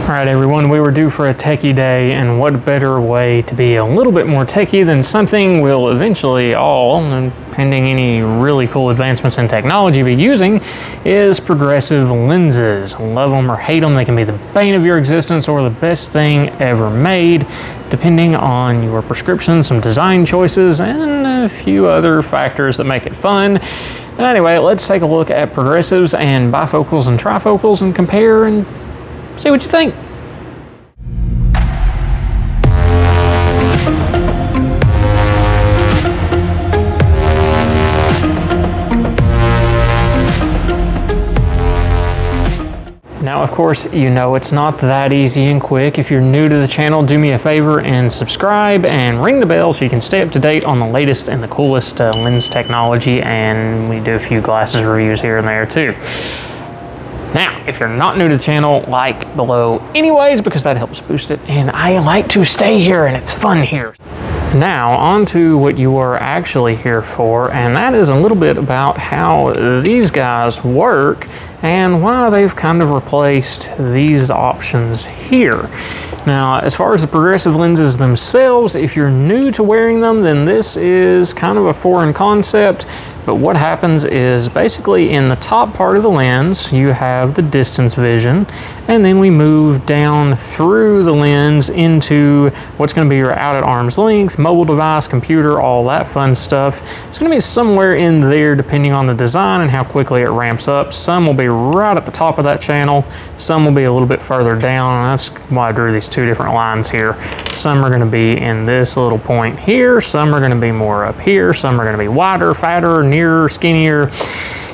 Alright everyone, we were due for a techie day, and what better way to be a little bit more techie than something we'll eventually all, pending any really cool advancements in technology, be using is progressive lenses. Love them or hate them, they can be the bane of your existence or the best thing ever made, depending on your prescription, some design choices, and a few other factors that make it fun. Anyway, let's take a look at progressives and bifocals and trifocals and compare and see what you think. Now, of course, you know it's not that easy and quick. If you're new to the channel, do me a favor and subscribe and ring the bell so you can stay up to date on the latest and the coolest lens technology, and we do a few glasses reviews here and there too. Now, if you're not new to the channel, like below anyways, because that helps boost it, and I like to stay here and it's fun here. Now, on to what you are actually here for, and that is a little bit about how these guys work and why they've kind of replaced these options here. Now, as far as the progressive lenses themselves, if you're new to wearing them, then this is kind of a foreign concept. But what happens is basically in the top part of the lens, you have the distance vision, and then we move down through the lens into what's going to be your out at arm's length, mobile device, computer, all that fun stuff. It's going to be somewhere in there depending on the design and how quickly it ramps up. Some will be right at the top of that channel, some will be a little bit further down, and that's why I drew these two different lines here. Some are going to be in this little point here, some are going to be more up here, some are going to be wider, fatter, nearer, skinnier.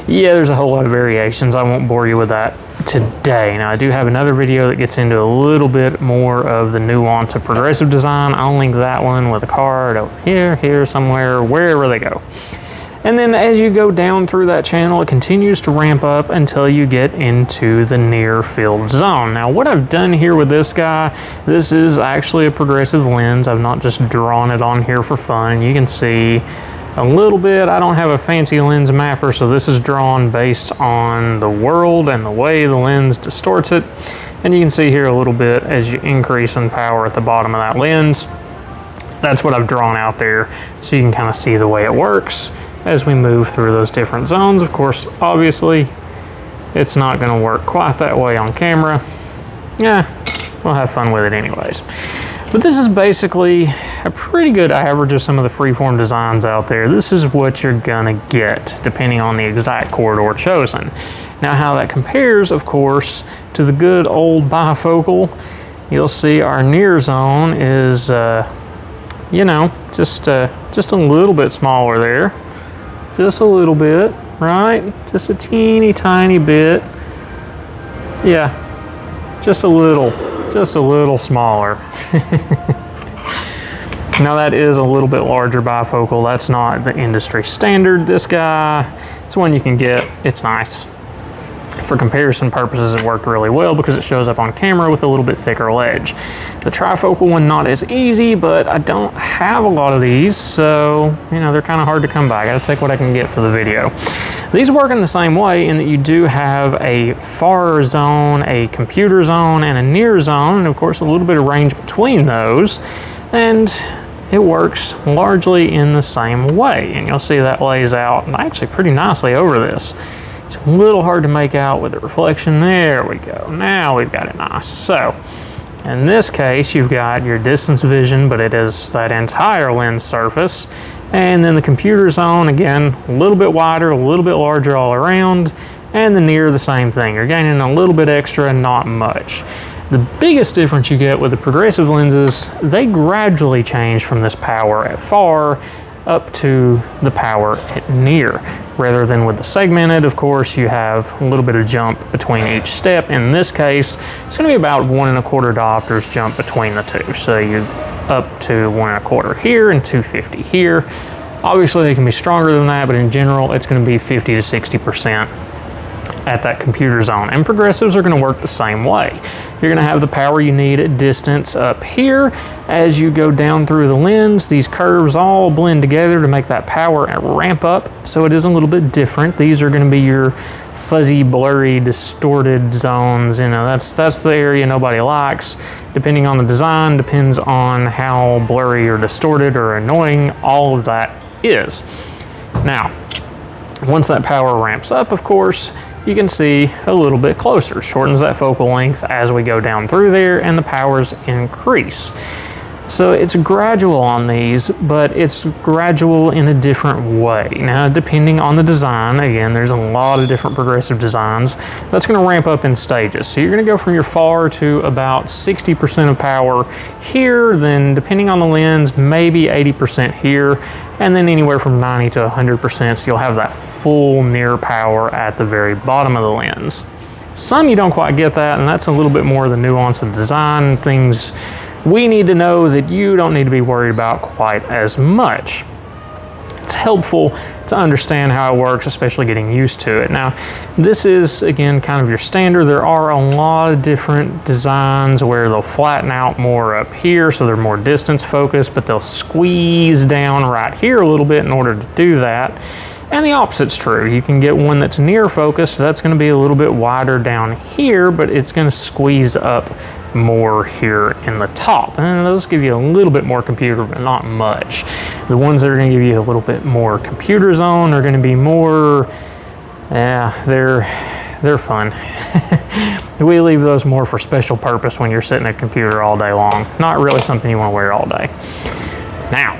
Yeah, there's a whole lot of variations. I won't bore you with that today. Now, I do have another video that gets into a little bit more of the nuance of progressive design. I'll link that one with a card over here, here, somewhere, wherever they go. And then as you go down through that channel, it continues to ramp up until you get into the near field zone. Now, what I've done here with this guy, this is actually a progressive lens. I've not just drawn it on here for fun. You can see a little bit. I don't have a fancy lens mapper, so this is drawn based on the world and the way the lens distorts it. And you can see here a little bit as you increase in power at the bottom of that lens. That's what I've drawn out there, so you can kind of see the way it works as we move through those different zones. Of course, obviously, it's not going to work quite that way on camera. Yeah, we'll have fun with it anyways. But this is basically a pretty good average of some of the freeform designs out there. This is what you're gonna get, depending on the exact corridor chosen. Now, how that compares, of course, to the good old bifocal, you'll see our near zone is, you know, just a little bit smaller there. Just a little bit, right? Just a teeny tiny bit. Yeah, just a little smaller. Now, that is a little bit larger bifocal. That's not the industry standard. This guy, it's one you can get. It's nice. For comparison purposes, it worked really well because it shows up on camera with a little bit thicker ledge. The trifocal one, not as easy, but I don't have a lot of these, so, you know, they're kind of hard to come by. I gotta take what I can get for the video. These work in the same way in that you do have a far zone, a computer zone, and a near zone, and of course a little bit of range between those, and it works largely in the same way, and you'll see that lays out actually pretty nicely over this. It's a little hard to make out with the reflection. There we go. Now we've got it nice. So, in this case, you've got your distance vision, but it is that entire lens surface. And then the computer zone, again, a little bit wider, a little bit larger all around, and the near, the same thing. You're gaining a little bit extra, not much. The biggest difference you get with the progressive lenses, they gradually change from this power at far up to the power at near. Rather than with the segmented, of course, you have a little bit of jump between each step. In this case, it's going to be about 1 1/4 diopters jump between the two. So you up to 1 1/4 here and 250 here. Obviously, they can be stronger than that, but in general, it's going to be 50 to 60% at that computer zone. And progressives are going to work the same way. You're going to have the power you need at distance up here. As you go down through the lens, these curves all blend together to make that power ramp up, so it is a little bit different. These are going to be your fuzzy, blurry, distorted zones. You know, that's the area nobody likes. Depending on the design, depends on how blurry or distorted or annoying all of that is. Now, once that power ramps up, of course, you can see a little bit closer. Shortens that focal length as we go down through there, and the powers increase. So it's gradual on these, but it's gradual in a different way. Now, depending on the design, again, there's a lot of different progressive designs, that's going to ramp up in stages. So you're going to go from your far to about 60% of power here, then depending on the lens, maybe 80% here, and then anywhere from 90 to 100%, so you'll have that full near power at the very bottom of the lens. Some you don't quite get that, and that's a little bit more of the nuance of design, things we need to know that you don't need to be worried about quite as much. It's helpful to understand how it works, especially getting used to it. Now, this is, again, kind of your standard. There are a lot of different designs where they'll flatten out more up here, so they're more distance focused, but they'll squeeze down right here a little bit in order to do that. And the opposite's true. You can get one that's near focus, so that's going to be a little bit wider down here, but it's going to squeeze up more here in the top. And those give you a little bit more computer, but not much. The ones that are going to give you a little bit more computer zone are going to be more, yeah, they're fun. We leave those more for special purpose when you're sitting at a computer all day long. Not really something you want to wear all day. Now,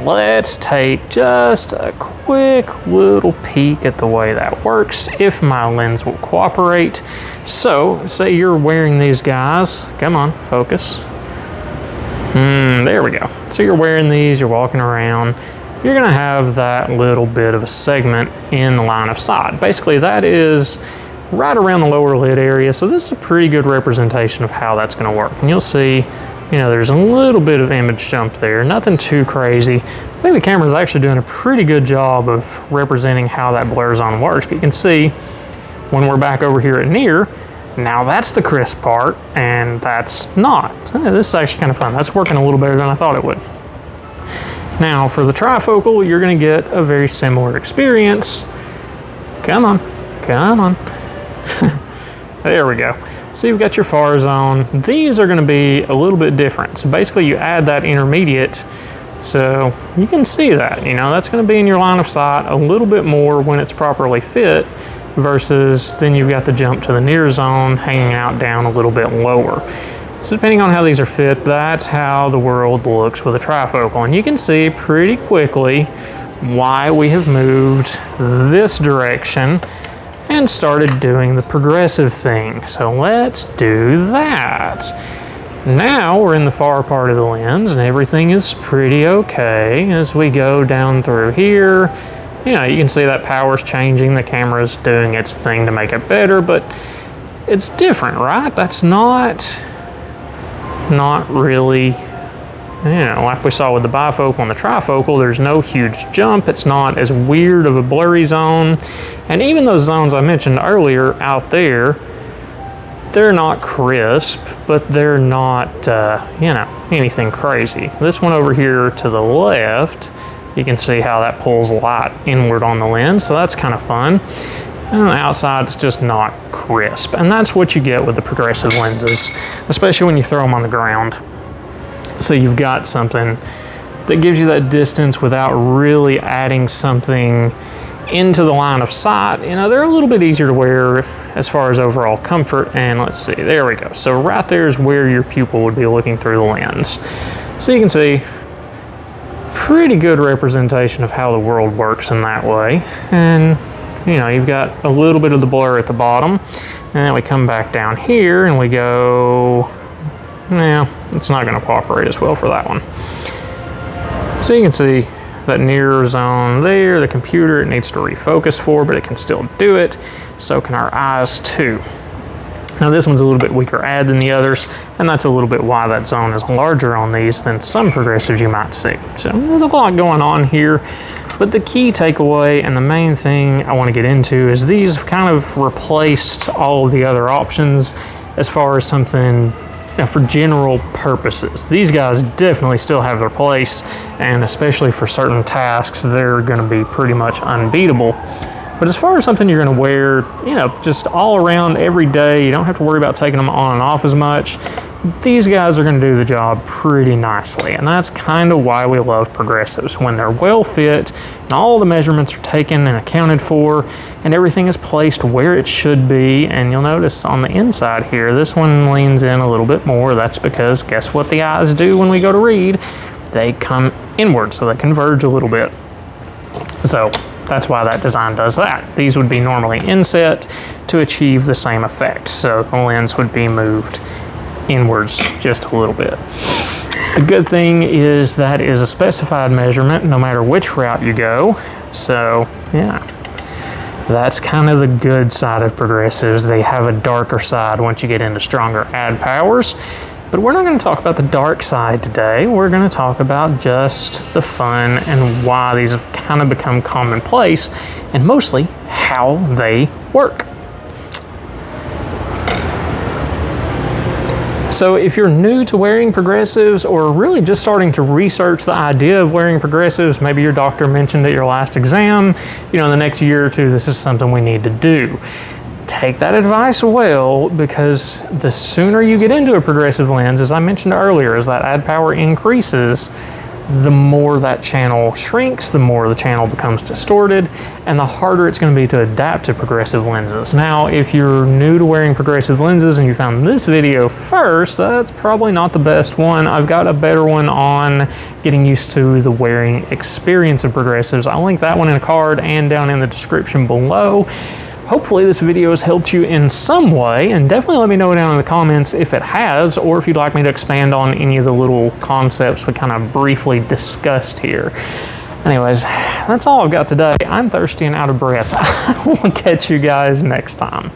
let's take just a quick little peek at the way that works, if my lens will cooperate. So, say you're wearing these guys. Come on, focus. There we go. So you're wearing these, you're walking around. You're gonna have that little bit of a segment in the line of sight. Basically, that is right around the lower lid area. So this is a pretty good representation of how that's gonna work. And you'll see, you know, there's a little bit of image jump there, nothing too crazy. I think the camera's actually doing a pretty good job of representing how that blur zone works. But you can see when we're back over here at near, now that's the crisp part, and that's not. This is actually kind of fun. That's working a little better than I thought it would. Now for the trifocal, you're gonna get a very similar experience. Come on, come on. There we go. So you've got your far zone. These are going to be a little bit different. So basically you add that intermediate, so you can see that, you know, that's going to be in your line of sight a little bit more when it's properly fit, versus then you've got the jump to the near zone hanging out down a little bit lower. So depending on how these are fit, that's how the world looks with a trifocal. And you can see pretty quickly why we have moved this direction and started doing the progressive thing. So let's do that. Now we're in the far part of the lens and everything is pretty okay. As we go down through here, you know, you can see that power's changing, the camera's doing its thing to make it better, but it's different, right? That's not really, you know, like we saw with the bifocal and the trifocal, there's no huge jump. It's not as weird of a blurry zone. And even those zones I mentioned earlier out there, they're not crisp, but they're not, you know, anything crazy. This one over here to the left, you can see how that pulls light inward on the lens, so that's kind of fun. And on the outside, it's just not crisp. And that's what you get with the progressive lenses, especially when you throw them on the ground. So you've got something that gives you that distance without really adding something into the line of sight. You know, they're a little bit easier to wear as far as overall comfort. And let's see, there we go. So right there is where your pupil would be looking through the lens. So you can see pretty good representation of how the world works in that way. And you know, you've got a little bit of the blur at the bottom, and then we come back down here and we go, nah, it's not going to cooperate as well for that one. So you can see that near zone there, the computer, it needs to refocus for, but it can still do it. So can our eyes too. Now this one's a little bit weaker add than the others, and that's a little bit why that zone is larger on these than some progressives you might see. So there's a lot going on here, but the key takeaway and the main thing I want to get into is these have kind of replaced all of the other options as far as something, you know, for general purposes. These guys definitely still have their place, and especially for certain tasks, they're going to be pretty much unbeatable. But as far as something you're going to wear, you know, just all around every day, you don't have to worry about taking them on and off as much. These guys are going to do the job pretty nicely, and that's kind of why we love progressives. When they're well fit and all the measurements are taken and accounted for and everything is placed where it should be. And you'll notice on the inside here, this one leans in a little bit more. That's because guess what the eyes do when we go to read? They come inward, so they converge a little bit. So that's why that design does that. These would be normally inset to achieve the same effect. So the lens would be moved inwards just a little bit. The good thing is that is a specified measurement no matter which route you go. So yeah, that's kind of the good side of progressives. They have a darker side once you get into stronger add powers. But we're not going to talk about the dark side today. We're going to talk about just the fun and why these have kind of become commonplace, and mostly how they work. So if you're new to wearing progressives, or really just starting to research the idea of wearing progressives, maybe your doctor mentioned at your last exam, you know, in the next year or two, this is something we need to do. Take that advice well, because the sooner you get into a progressive lens, as I mentioned earlier, as that add power increases, the more that channel shrinks, the more the channel becomes distorted, and the harder it's going to be to adapt to progressive lenses. Now, if you're new to wearing progressive lenses and you found this video first, that's probably not the best one. I've got a better one on getting used to the wearing experience of progressives. I'll link that one in a card and down in the description below. Hopefully this video has helped you in some way, and definitely let me know down in the comments if it has, or if you'd like me to expand on any of the little concepts we kind of briefly discussed here. Anyways, that's all I've got today. I'm thirsty and out of breath. I will catch you guys next time.